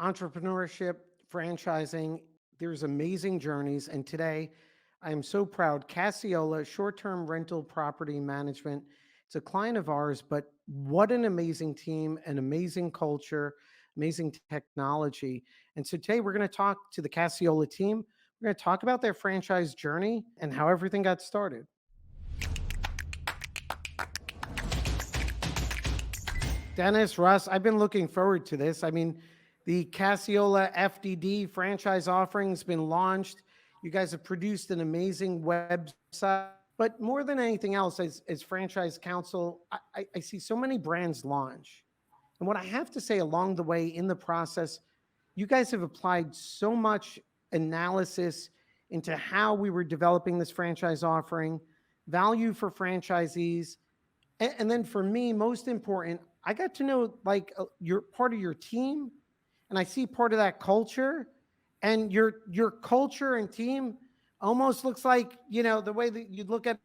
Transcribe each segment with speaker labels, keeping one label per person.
Speaker 1: entrepreneurship, franchising. There's amazing journeys. And today, I am so proud. Casiola, short term rental property management. It's a client of ours, but what an amazing team, an amazing culture, amazing technology. And so today, we're going to talk to the Casiola team. We're going to talk about their franchise journey and how everything got started. Dennis, Russ, I've been looking forward to this. I mean, the Casiola FDD franchise offering has been launched. You guys have produced an amazing website. But more than anything else, as franchise counsel, I see so many brands launch. And what I have to say along the way in the process, you guys have applied so much analysis into how we were developing this franchise offering, value for franchisees, and then for me, most important, I got to know like you're part of your team, and I see part of that culture, and your culture and team almost looks like the way that you'd look at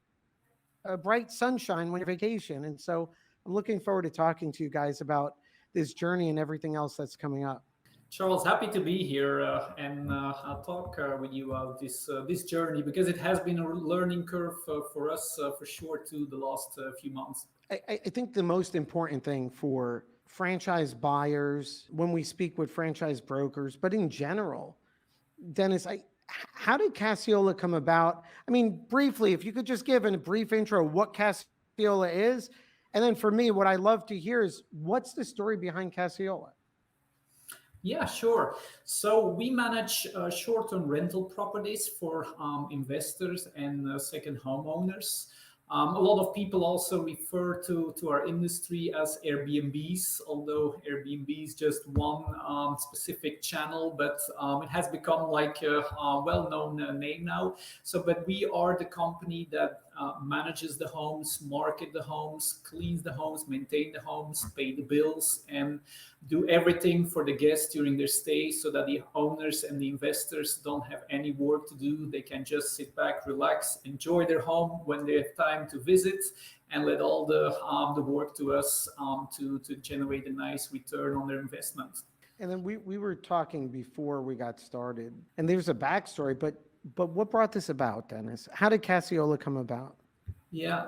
Speaker 1: a bright sunshine when you're vacation. And so I'm looking forward to talking to you guys about this journey and everything else that's coming up.
Speaker 2: Charles, happy to be here and I'll talk with you about this journey because it has been a learning curve for us for sure too the last few months.
Speaker 1: I think the most important thing for franchise buyers when we speak with franchise brokers, but in general, Dennis, how did Casiola come about? I mean, briefly, if you could just give a brief intro what Casiola is, and then for me, what I love to hear is what's the story behind Casiola?
Speaker 2: Yeah, sure. So we manage short-term rental properties for investors and second homeowners. A lot of people also refer to our industry as Airbnbs, although Airbnb is just one specific channel, but it has become like a well-known name now. So, but we are the company that manages the homes, market the homes, cleans the homes, maintain the homes, pay the bills, and do everything for the guests during their stay so that the owners and the investors don't have any work to do. They can just sit back, relax, enjoy their home when they have time to visit, and let all the work to us to generate a nice return on their investment.
Speaker 1: And then we were talking before we got started, and there's a backstory, but what brought this about, Dennis? How did Casiola come about?
Speaker 2: Yeah.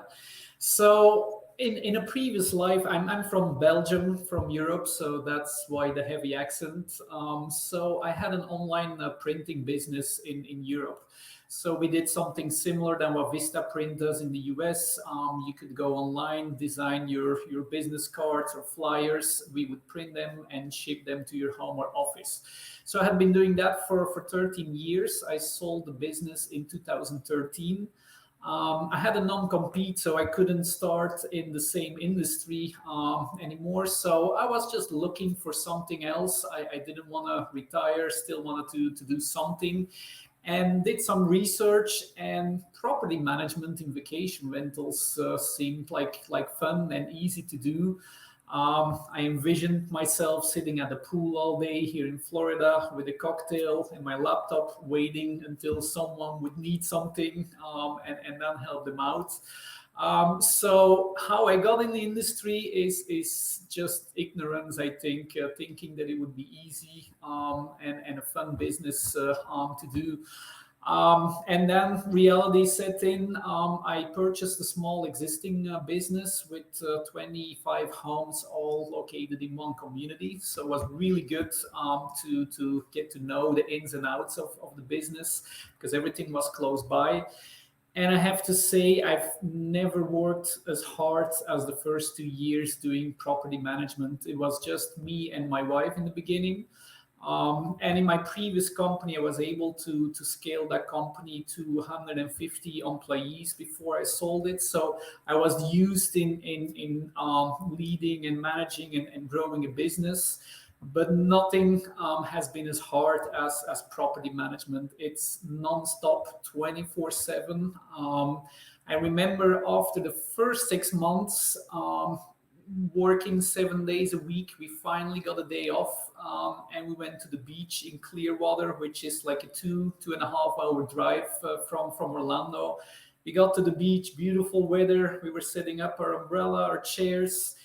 Speaker 2: So in a previous life, I'm from Belgium, from Europe, so that's why the heavy accent. So I had an online printing business in Europe. So we did something similar than what Vistaprint does in the US. You could go online, design your business cards or flyers. We would print them and ship them to your home or office. So I had been doing that for 13 years. I sold the business in 2013. I had a non-compete, so I couldn't start in the same industry anymore. So I was just looking for something else. I didn't want to retire, still wanted to do something, and did some research. And property management in vacation rentals seemed like fun and easy to do. I envisioned myself sitting at the pool all day here in Florida with a cocktail and my laptop, waiting until someone would need something and then help them out. So how I got in the industry is just ignorance, I think, thinking that it would be easy and a fun business to do. And then reality set in. I purchased a small existing business with 25 homes, all located in one community. So it was really good to get to know the ins and outs of the business because everything was close by. And I have to say, I've never worked as hard as the first 2 years doing property management. It was just me and my wife in the beginning. And in my previous company, I was able to scale that company to 150 employees before I sold it. So I was used in leading and managing and growing a business. But nothing has been as hard as property management. It's nonstop, 24/7. I remember after the first 6 months, working 7 days a week, we finally got a day off, and we went to the beach in Clearwater, which is like a 2.5 hour drive from Orlando. We got to the beach, beautiful weather. We were setting up our umbrella, our chairs,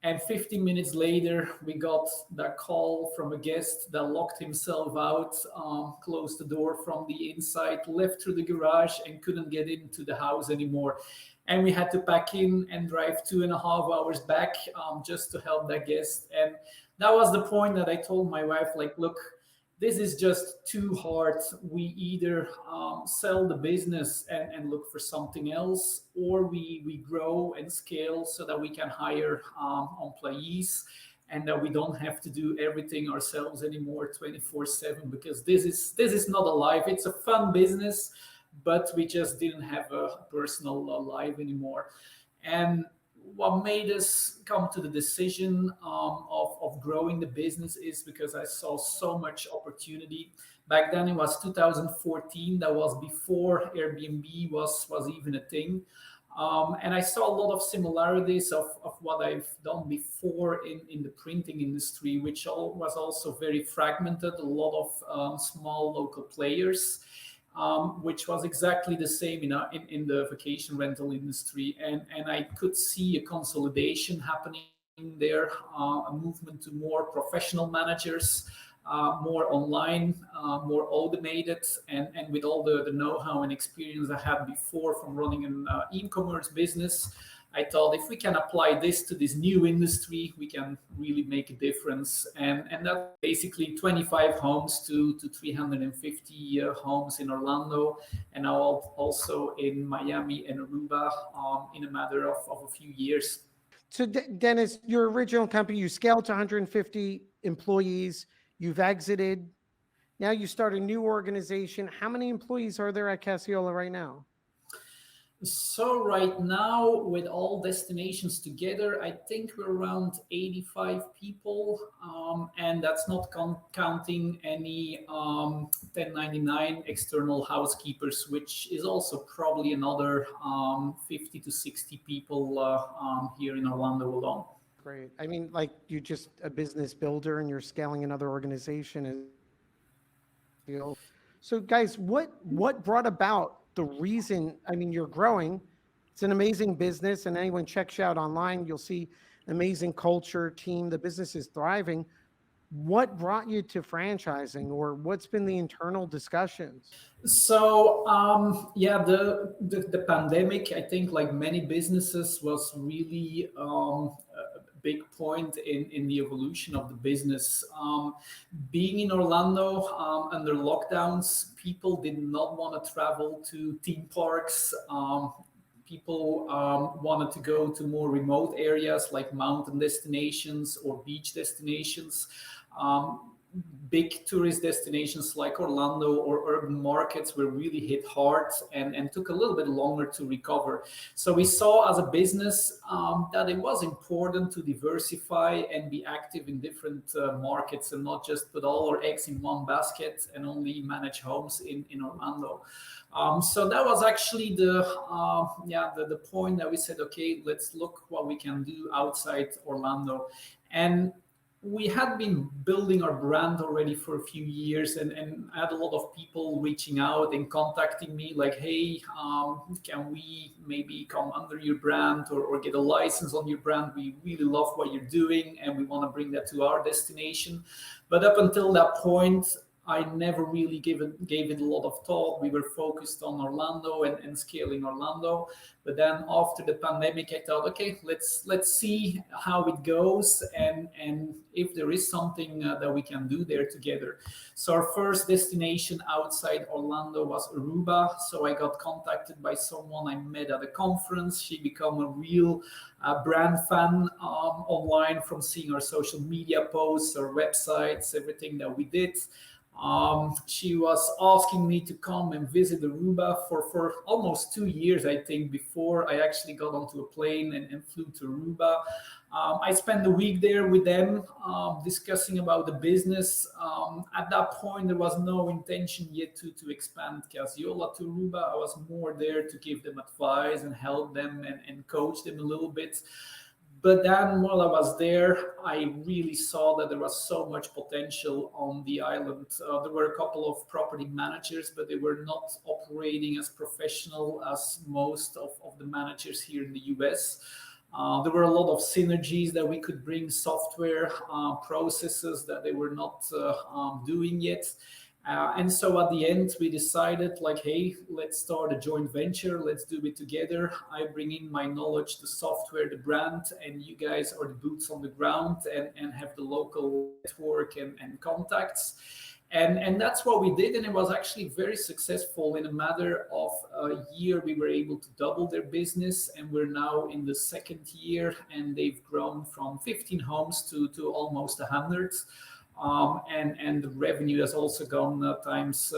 Speaker 2: And 15 minutes later, we got that call from a guest that locked himself out, closed the door from the inside, left through the garage, and couldn't get into the house anymore. And we had to pack in and drive 2.5 hours back, just to help that guest. And that was the point that I told my wife, like, look, this is just too hard. We either sell the business and look for something else, or we grow and scale so that we can hire employees and that we don't have to do everything ourselves anymore 24/7, because this is not a life. It's a fun business, but we just didn't have a personal life anymore. And what made us come to the decision of growing the business is because I saw so much opportunity. Back then it was 2014. That was before Airbnb was even a thing. And I saw a lot of similarities of what I've done before in the printing industry, which was also very fragmented, a lot of small local players, which was exactly the same in the vacation rental industry. And I could see a consolidation happening there, a movement to more professional managers, more online, more automated, and with all the know-how and experience I had before from running an e-commerce business, I thought if we can apply this to this new industry, we can really make a difference. And that's basically 25 homes to 350 homes in Orlando, and now also in Miami and Aruba, in a matter of a few years.
Speaker 1: So Dennis, your original company, you scaled to 150 employees, you've exited. Now you start a new organization. How many employees are there at Casiola right now?
Speaker 2: So right now, with all destinations together, I think we're around 85 people, and that's not counting any 1099 external housekeepers, which is also probably another 50 to 60 people here in Orlando alone.
Speaker 1: Great. I mean, like you're just a business builder and you're scaling another organization. So guys, what brought about the reason? I mean, you're growing. It's an amazing business, and anyone checks you out online, you'll see amazing culture, team. The business is thriving. What brought you to franchising, or what's been the internal discussions?
Speaker 2: So yeah, the pandemic, I think, like many businesses, was really a big point in the evolution of the business. Being in Orlando under lockdowns, people did not want to travel to theme parks. People wanted to go to more remote areas like mountain destinations or beach destinations. Um, Big tourist destinations like Orlando or urban markets were really hit hard and took a little bit longer to recover. So we saw as a business that it was important to diversify and be active in different markets and not just put all our eggs in one basket and only manage homes in Orlando. So that was actually the point that we said, okay, let's look what we can do outside Orlando. And we had been building our brand already for a few years, and I had a lot of people reaching out and contacting me like, hey, can we maybe come under your brand or get a license on your brand? We really love what you're doing and we want to bring that to our destination. But up until that point, I never really gave it a lot of thought. We were focused on Orlando and scaling Orlando. But then after the pandemic, I thought, okay, let's see how it goes and if there is something that we can do there together. So our first destination outside Orlando was Aruba. So I got contacted by someone I met at a conference. She became a real brand fan online from seeing our social media posts, our websites, everything that we did. She was asking me to come and visit Aruba for almost 2 years, I think, before I actually got onto a plane and flew to Aruba. I spent a week there with them discussing about the business. At that point, there was no intention yet to expand Casiola to Aruba. I was more there to give them advice and help them and coach them a little bit. But then while I was there, I really saw that there was so much potential on the island. There were a couple of property managers, but they were not operating as professional as most of the managers here in the US. There were a lot of synergies that we could bring, software processes that they were not doing yet. And so at the end, we decided like, hey, let's start a joint venture. Let's do it together. I bring in my knowledge, the software, the brand, and you guys are the boots on the ground and have the local network and contacts. And that's what we did. And it was actually very successful. In a matter of a year, we were able to double their business. And we're now in the second year. And they've grown from 15 homes to almost 100. And the revenue has also gone times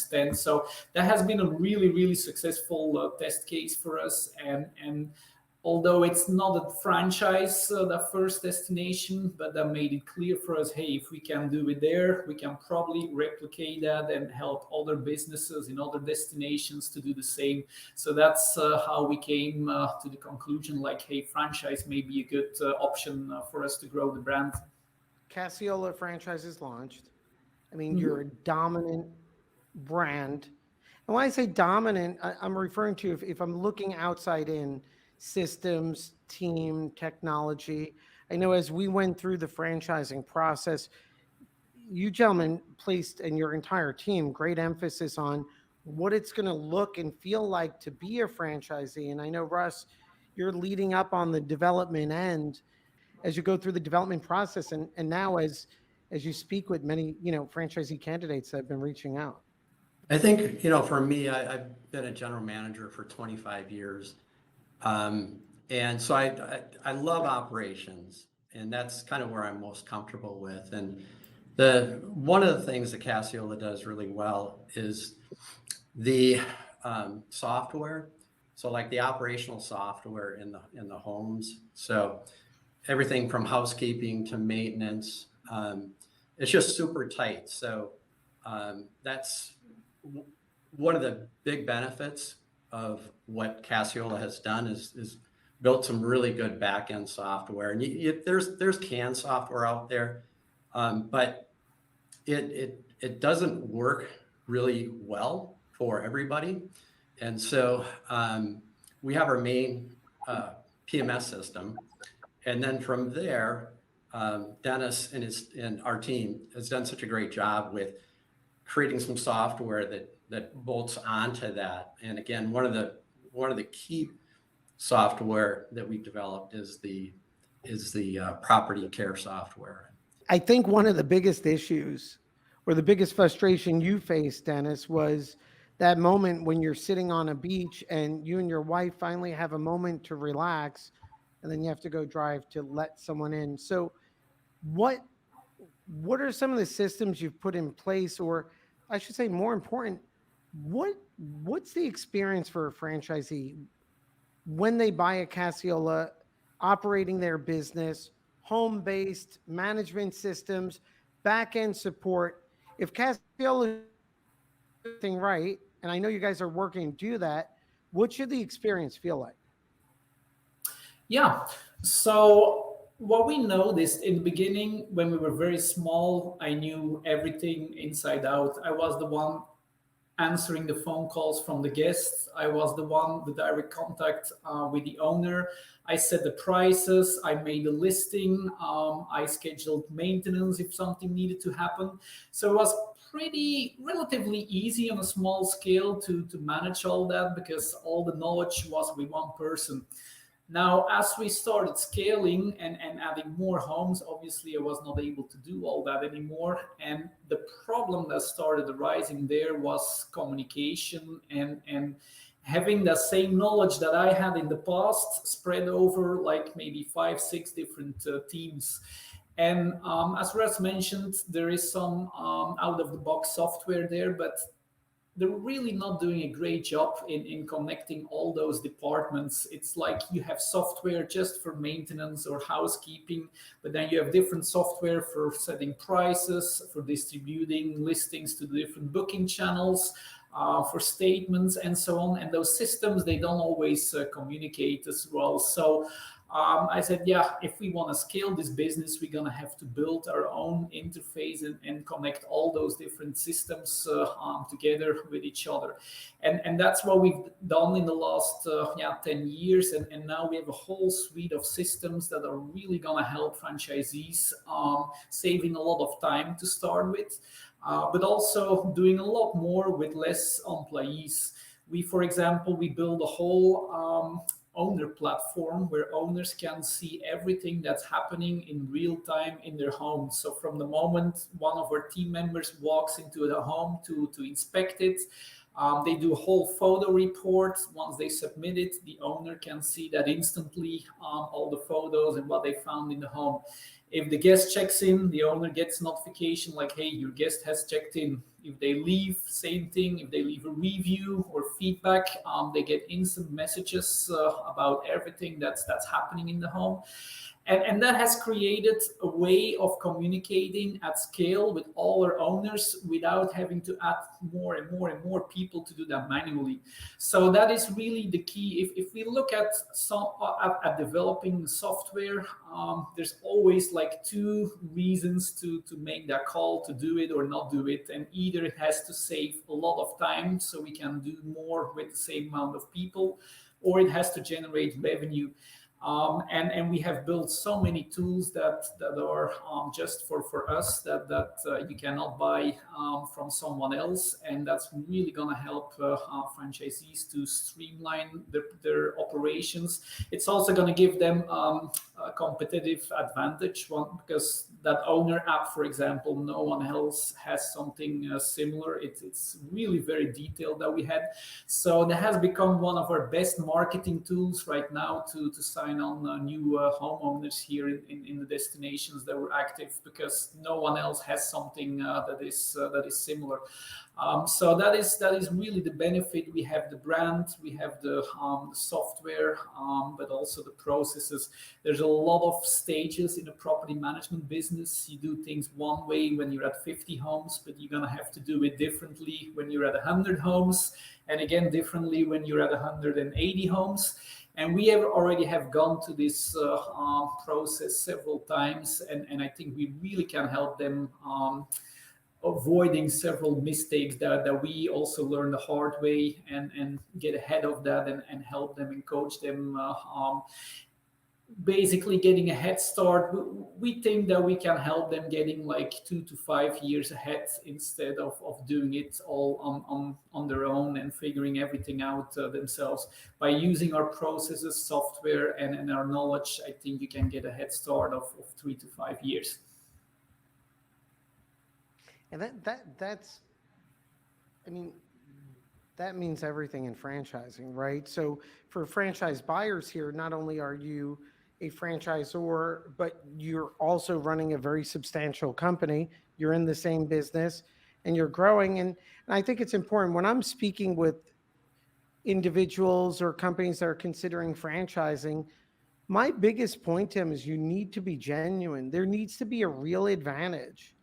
Speaker 2: 10. So that has been a really successful test case for us. And although it's not a franchise, the first destination, but that made it clear for us, hey, if we can do it there, we can probably replicate that and help other businesses in other destinations to do the same. So that's how we came to the conclusion, like, hey, franchise may be a good option for us to grow the brand.
Speaker 1: Casiola franchise is launched. I mean, you're a dominant brand. And when I say dominant, I'm referring to if I'm looking outside in systems, team, technology. I know as we went through the franchising process, you gentlemen placed and your entire team great emphasis on what it's going to look and feel like to be a franchisee. And I know, Russ, you're leading up on the development end as you go through the development process and now as you speak with many, franchisee candidates that have been reaching out.
Speaker 3: I think, for me, I've been a general manager for 25 years. And so I love operations, and that's kind of where I'm most comfortable with. And one of the things that Casiola does really well is the software. So like the operational software in the homes. So everything from housekeeping to maintenance, it's just super tight. So that's one of the big benefits of what Casiola has done is built some really good back-end software. And there's canned software out there, but it doesn't work really well for everybody. And so we have our main PMS system. And then from there, Dennis and our team has done such a great job with creating some software that bolts onto that. And again, one of the key software that we've developed is the property care software.
Speaker 1: I think one of the biggest issues or the biggest frustration you faced, Dennis, was that moment when you're sitting on a beach and you and your wife finally have a moment to relax, and then you have to go drive to let someone in. So what are some of the systems you've put in place, or I should say more important, what's the experience for a franchisee when they buy a Casiola, operating their business, home-based management systems, back-end support? If Casiola is doing right, and I know you guys are working to do that, what should the experience feel like?
Speaker 2: Yeah. So what we noticed in the beginning, when we were very small, I knew everything inside out. I was the one answering the phone calls from the guests. I was the direct contact with the owner. I set the prices. I made a listing. I scheduled maintenance if something needed to happen. So it was relatively easy on a small scale to manage all that because all the knowledge was with one person. Now, as we started scaling and adding more homes, obviously I was not able to do all that anymore. And the problem that started arising there was communication and having the same knowledge that I had in the past spread over like maybe 5-6 different teams. And as Russ mentioned, there is some out-of-the-box software there, but they're really not doing a great job in connecting all those departments. It's like you have software just for maintenance or housekeeping, but then you have different software for setting prices, for distributing listings to the different booking channels, for statements and so on. And those systems, they don't always communicate as well. So I said, yeah, if we want to scale this business, we're going to have to build our own interface and connect all those different systems together with each other. And that's what we've done in the last 10 years. And now we have a whole suite of systems that are really going to help franchisees, saving a lot of time to start with, but also doing a lot more with less employees. For example, we build a whole owner platform where owners can see everything that's happening in real time in their home. So from the moment one of our team members walks into the home to inspect it, they do a whole photo report. Once they submit it, the owner can see that instantly, all the photos and what they found in the home. If the guest checks in, the owner gets notification like, hey, your guest has checked in. If they leave, same thing. If they leave a review or feedback, they get instant messages about everything that's happening in the home. And that has created a way of communicating at scale with all our owners without having to add more and more and more people to do that manually. So that is really the key. If we look at developing software, there's always like two reasons to make that call to do it or not do it. And either it has to save a lot of time so we can do more with the same amount of people, or it has to generate revenue. And we have built so many tools that are just for us that you cannot buy from someone else, and that's really going to help franchisees to streamline their operations. It's also going to give them a competitive advantage, because that owner app, for example, no one else has something similar. It's really very detailed that we had. So that has become one of our best marketing tools right now to sign on new homeowners here in the destinations that we're active, because no one else has something that is similar. So that is really the benefit. We have the brand, we have the software, but also the processes. There's a lot of stages in a property management business. You do things one way when you're at 50 homes, but you're going to have to do it differently when you're at 100 homes, and again differently when you're at 180 homes. And we already have gone to this process several times, and I think we really can help them avoiding several mistakes that we also learn the hard way, and get ahead of that and help them and coach them, basically getting a head start. We think that we can help them getting like 2 to 5 years ahead, instead of doing it all on their own and figuring everything out themselves. By using our processes, software, and our knowledge, I think you can get a head start of 3 to 5 years.
Speaker 1: And that's, I mean, that means everything in franchising, right? So for franchise buyers here, not only are you a franchisor, but you're also running a very substantial company. You're in the same business and you're growing. And I think it's important when I'm speaking with individuals or companies that are considering franchising, my biggest point to them is you need to be genuine. There needs to be a real advantage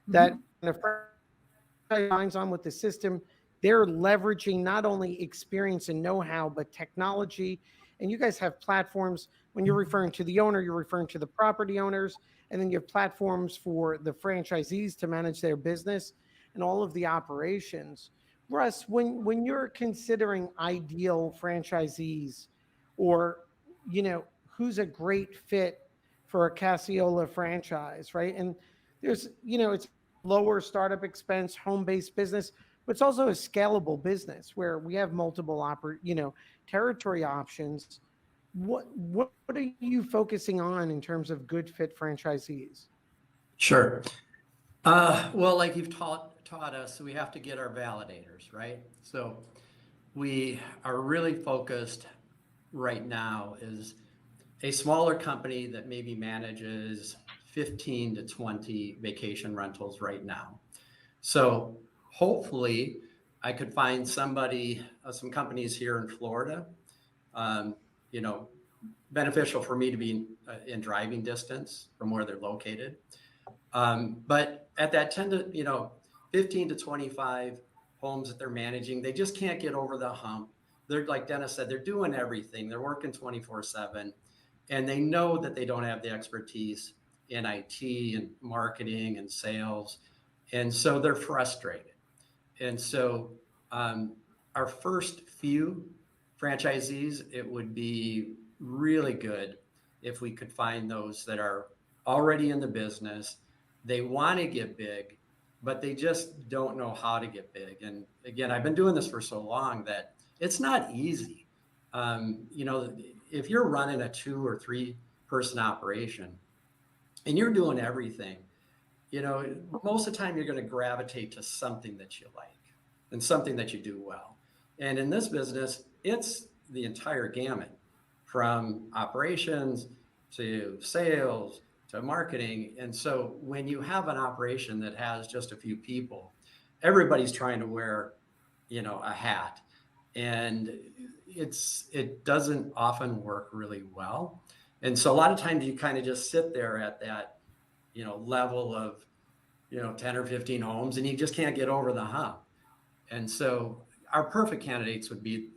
Speaker 1: that when a franchise signs on with the system, they're leveraging not only experience and know-how, but technology. And you guys have platforms. When you're referring to the owner, you're referring to the property owners, and then you have platforms for the franchisees to manage their business and all of the operations. Russ, when you're considering ideal franchisees, or who's a great fit for a Casiola franchise, right? And there's it's lower startup expense, home-based business, but it's also a scalable business where we have multiple territory options. What are you focusing on in terms of good fit franchisees?
Speaker 3: Sure. Well, like you've taught us, we have to get our validators, right? So we are really focused right now is a smaller company that maybe manages 15 to 20 vacation rentals right now. So hopefully I could find somebody, some companies here in Florida, beneficial for me to be in driving distance from where they're located. But at that 15 to 25 homes that they're managing, they just can't get over the hump. They're, like Dennis said, they're doing everything. They're working 24/7. and they know that they don't have the expertise in IT and marketing and sales. And so they're frustrated. And so our first few franchisees, it would be really good if we could find those that are already in the business. They want to get big, but they just don't know how to get big. And again, I've been doing this for so long that it's not easy. If you're running a 2 or 3 person operation and you're doing everything, most of the time you're going to gravitate to something that you like and something that you do well. And in this business, it's the entire gamut, from operations to sales to marketing. And so when you have an operation that has just a few people, everybody's trying to wear, a hat. And it doesn't often work really well. And so a lot of times you kind of just sit there at that, level of, 10 or 15 homes, and you just can't get over the hump. And so our perfect candidates would be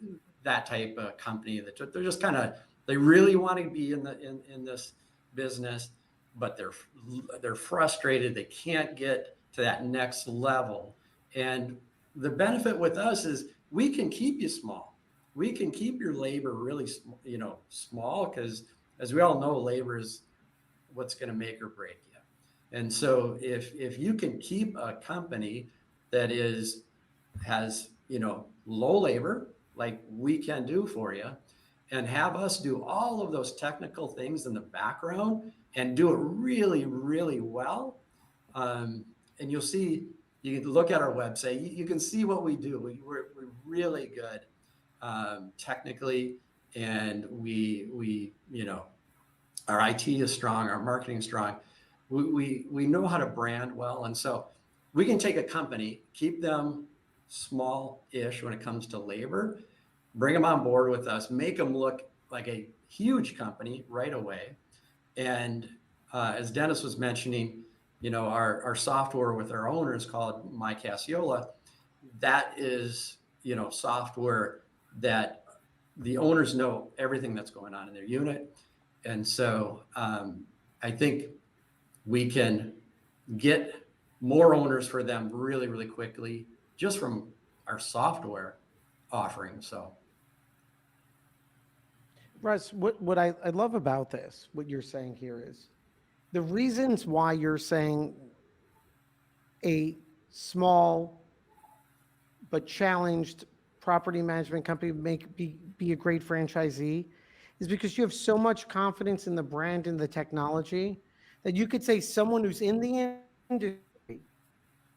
Speaker 3: that type of company that they're just they really want to be in this business, but they're frustrated. They can't get to that next level. And the benefit with us is we can keep you small. We can keep your labor really, small, because as we all know, labor is what's going to make or break you. And so if you can keep a company that has low labor, like we can do for you, and have us do all of those technical things in the background and do it really, really well. And you'll see, you can look at our website, you can see what we do. We're really good technically, and we our IT is strong, our marketing is strong. We know how to brand well. And so we can take a company, keep them small-ish when it comes to labor, bring them on board with us, make them look like a huge company right away. And as Dennis was mentioning, our software with our owners called My Casiola, that is, software that the owners know everything that's going on in their unit. And so I think we can get more owners for them really, really quickly just from our software offering. So,
Speaker 1: Russ, what I love about this, what you're saying here, is the reasons why you're saying a small but challenged property management company be a great franchisee is because you have so much confidence in the brand and the technology that you could say someone who's in the industry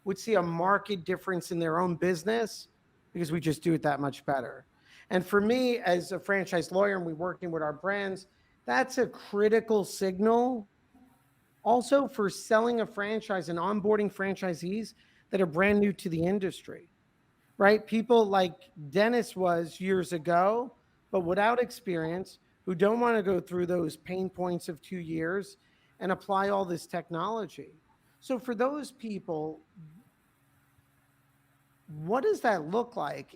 Speaker 1: would see a marked difference in their own business because we just do it that much better. And for me, as a franchise lawyer, and we're working with our brands, that's a critical signal also for selling a franchise and onboarding franchisees that are brand new to the industry, right? People like Dennis was years ago, but without experience, who don't want to go through those pain points of 2 years and apply all this technology. So for those people, what does that look like?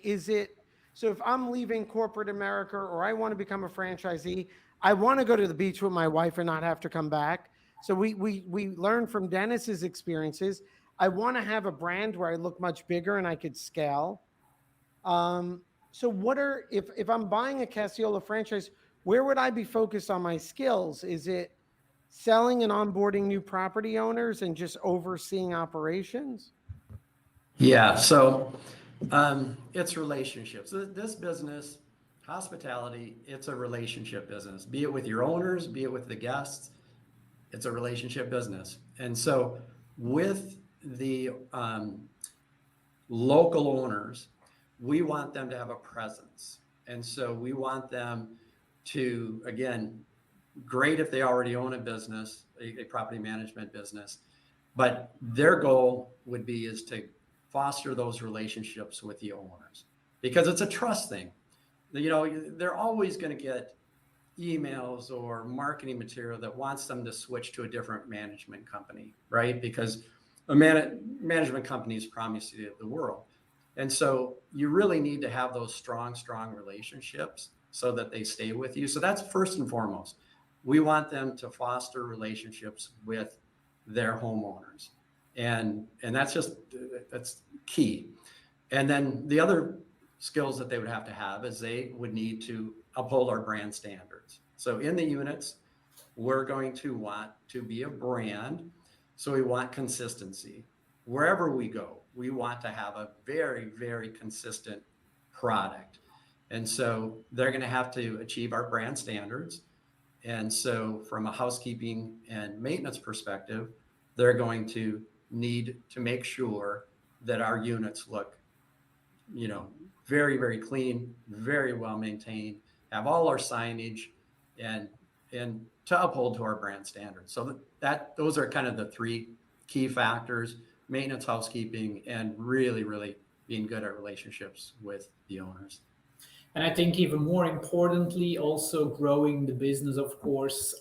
Speaker 1: So if I'm leaving corporate America or I want to become a franchisee, I want to go to the beach with my wife and not have to come back. So we learn from Dennis's experiences. I want to have a brand where I look much bigger and I could scale. So if I'm buying a Casiola franchise, where would I be focused on my skills? Is it selling and onboarding new property owners and just overseeing operations?
Speaker 3: yeah, so it's relationships. This business, hospitality, it's a relationship business, be it with your owners, be it with the guests. It's a relationship business. And so with the local owners, we want them to have a presence. And so we want them to, again, great if they already own a business, a property management business, but their goal is to foster those relationships with the owners, because it's a trust thing. They're always going to get emails or marketing material that wants them to switch to a different management company, right? Because a management companies promise you the world. And so you really need to have those strong relationships so that they stay with you. So that's first and foremost. we want them to foster relationships with their homeowners. And that's key. And then the other skills that they would have to have is they would need to uphold our brand standards. So in the units, we're going to want to be a brand. So we want consistency. Wherever we go, we want to have a very, very consistent product. And so they're going to have to achieve our brand standards. And so from a housekeeping and maintenance perspective, they're going to need to make sure that our units look, very, very clean, very well maintained, have all our signage and to uphold to our brand standards. So those are kind of the three key factors: maintenance, housekeeping, and really, really being good at relationships with the owners.
Speaker 2: And I think even more importantly, also growing the business, of course.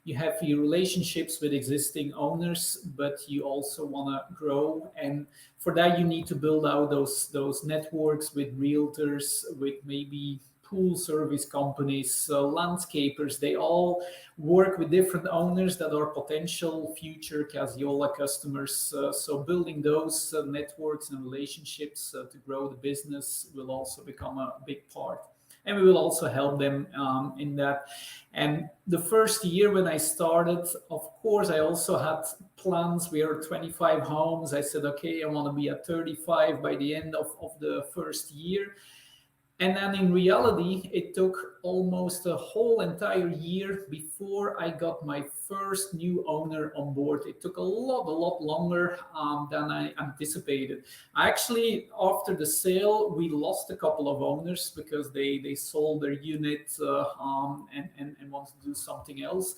Speaker 2: You have your relationships with existing owners, but you also want to grow. And for that, you need to build out those networks with realtors, with maybe pool service companies, landscapers. They all work with different owners that are potential future Casiola customers. So building those networks and relationships to grow the business will also become a big part. And we will also help them in that. And the first year when I started, of course, I also had plans. We are 25 homes. I said, okay, I want to be at 35 by the end of the first year. And then in reality, it took almost a whole entire year before I got my first new owner on board. It took a lot longer than I anticipated. Actually, after the sale, we lost a couple of owners because they sold their unit and wanted to do something else.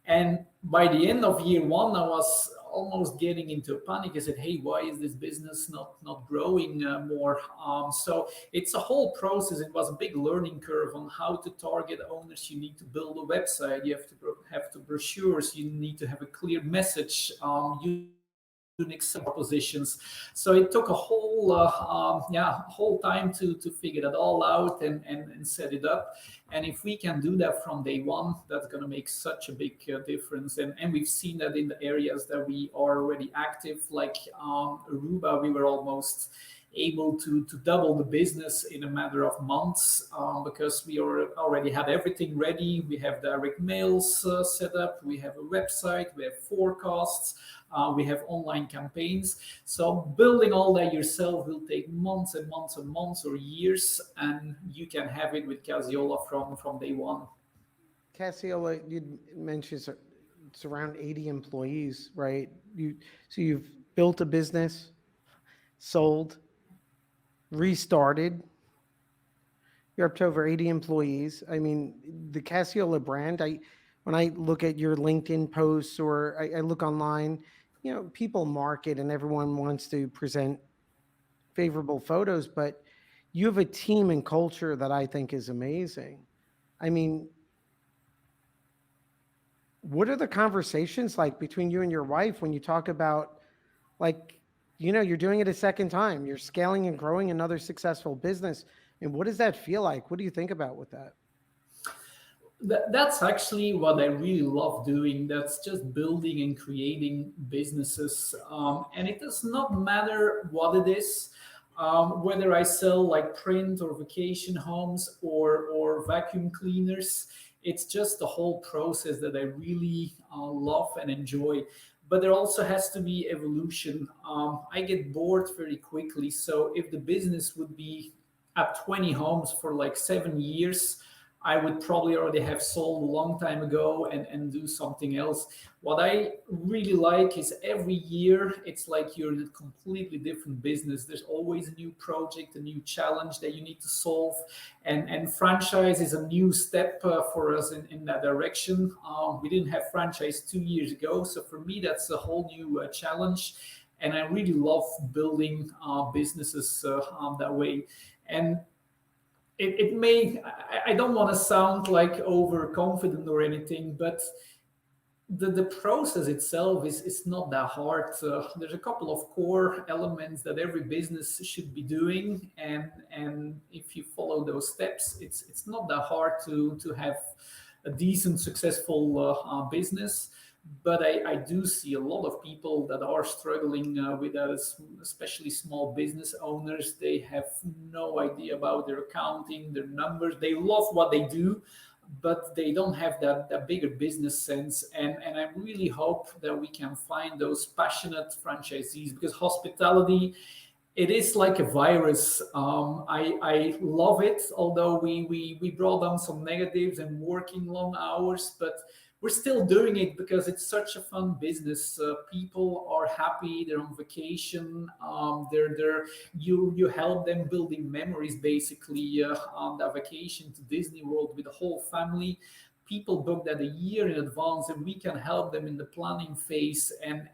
Speaker 2: And by the end of year one, I was almost getting into a panic. I said, hey, why is this business not growing more? So it's a whole process. It was a big learning curve on how to target owners. You need to build a website. You have to brochures. You need to have a clear message. Unique propositions. So it took a whole time to figure that all out and set it up. And if we can do that from day one, that's going to make such a big difference. And we've seen that in the areas that we are already active, like Aruba. We were almost able to double the business in a matter of months because we already had everything ready. We have direct mails set up. We have a website. We have forecasts. We have online campaigns. So building all that yourself will take months and months and months or years, and you can have it with Casiola from day one.
Speaker 1: Casiola, you mentioned it's around 80 employees, right? So you've built a business, sold, restarted. You're up to over 80 employees. I mean, the Casiola brand, when I look at your LinkedIn posts or I look online, people market and everyone wants to present favorable photos, but you have a team and culture that I think is amazing. I mean, what are the conversations like between you and your wife when you talk about, like, you're doing it a second time, you're scaling and growing another successful business? And what does that feel like? What do you think about with that?
Speaker 2: That's actually what I really love doing. That's just building and creating businesses. And it does not matter what it is, whether I sell like print or vacation homes or vacuum cleaners. It's just the whole process that I really love and enjoy. But there also has to be evolution. I get bored very quickly. So if the business would be at 20 homes for like 7 years, I would probably already have sold a long time ago and do something else. What I really like is every year, it's like you're in a completely different business. There's always a new project, a new challenge that you need to solve. And franchise is a new step for us in that direction. We didn't have franchise 2 years ago. So for me, that's a whole new challenge. And I really love building businesses that way. And I don't want to sound like overconfident or anything, but the process itself is not that hard. There's a couple of core elements that every business should be doing, and if you follow those steps, it's not that hard to have a decent, successful business. But I do see a lot of people that are struggling with that, especially small business owners. They have no idea about their accounting, their numbers. They love what they do, but they don't have that bigger business sense. And I really hope that we can find those passionate franchisees, because hospitality, it is like a virus. I love it, although we brought on some negatives and working long hours, but we're still doing it because it's such a fun business. People are happy, they're on vacation, you help them building memories basically on the vacation to Disney World with the whole family. People book that a year in advance, and we can help them in the planning phase and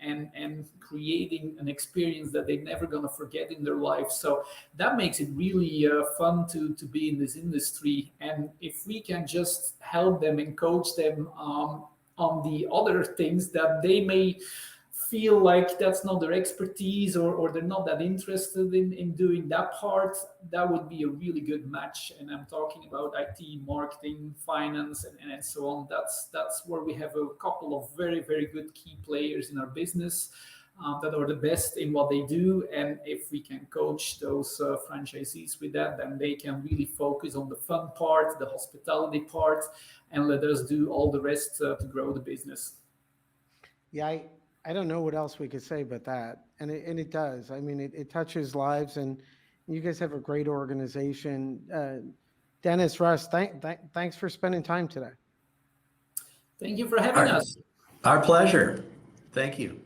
Speaker 2: creating an experience that they're never going to forget in their life. So that makes it really fun to be in this industry. And if we can just help them and coach them on the other things that they may feel like that's not their expertise, or they're not that interested in doing that part, that would be a really good match. And I'm talking about IT, marketing, finance, and so on. That's where we have a couple of very, very good key players in our business that are the best in what they do. And if we can coach those franchisees with that, then they can really focus on the fun part, the hospitality part, and let us do all the rest to grow the business.
Speaker 1: Yeah, I don't know what else we could say but that. And it does. I mean, it touches lives, and you guys have a great organization. Dennis, Russ, thanks for spending time today.
Speaker 2: Thank you for having us.
Speaker 3: Our pleasure. Thank you.